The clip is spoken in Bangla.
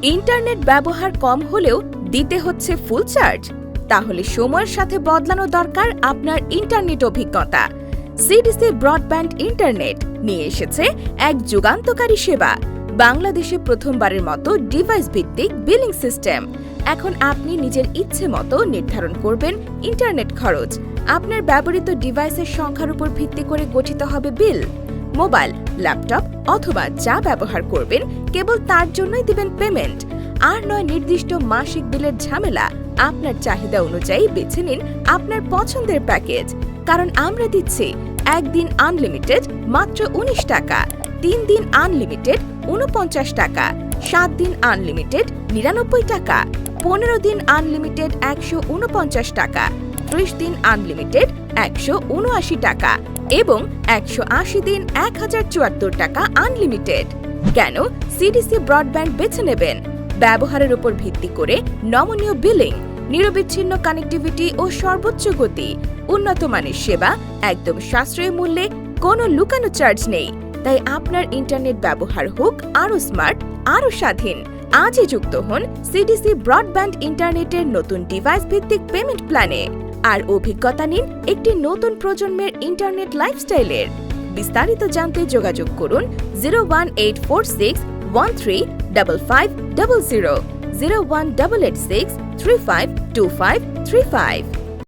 ইন্টারনেট ব্যবহার কম হলেও দিতে হচ্ছে ফুল চার্জ? তাহলে সময়ের সাথে বদলানো দরকার আপনার ইন্টারনেট অভিজ্ঞতা। সিডিসি ব্রডব্যান্ড ইন্টারনেট নিয়ে এসেছে এক যুগান্তকারী সেবা। বাংলাদেশে প্রথমবারের মতো ডিভাইস ভিত্তিক বিলিং সিস্টেম। এখন আপনি নিজের ইচ্ছে মতো নির্ধারণ করবেন ইন্টারনেট খরচ। আপনার ব্যবহৃত ডিভাইসের সংখ্যার উপর ভিত্তি করে গঠিত হবে বিল। মোবাইল, ল্যাপটপ অথবা যা ব্যবহার করবেন কেবল তার জন্যই দিবেন পেমেন্ট। আর নয় নির্দিষ্ট মাসিক বিলের ঝামেলা। আপনার চাহিদা অনুযায়ী বেছে নিন আপনার পছন্দের প্যাকেজ, কারণ আমরা দিচ্ছি 1 দিন আনলিমিটেড মাত্র 19 টাকা, 3 দিন আনলিমিটেড 49 টাকা, 7 দিন আনলিমিটেড 99 টাকা, 15 দিন আনলিমিটেড 149 টাকা, 30 দিন আনলিমিটেড 179 টাকা এবং 180 দিন 1074 টাকা আনলিমিটেড। কেন সিডিসি ব্রডব্যান্ড বেছে নেবেন? ব্যবহারের উপর ভিত্তি করে নমনীয় বিলিং, নিরবিচ্ছিন্ন কানেক্টিভিটি ও সর্বোচ্চ গতি, উন্নত মানের সেবা, একদম সাশ্রয়ী মূল্যে, কোনো লুকানো চার্জ নেই। তাই আপনার ইন্টারনেট ব্যবহার হোক আরও স্মার্ট, আরও স্বাধীন। আজই যুক্ত হন সিডিসি ব্রডব্যান্ড ইন্টারনেটের নতুন ডিভাইস ভিত্তিক পেমেন্ট প্ল্যানে আর অভিজ্ঞতা নিন একটি নতুন প্রজন্মের ইন্টারনেট লাইফস্টাইলের। বিস্তারিত জানতে যোগাযোগ করুন 01846135500, 01886352535।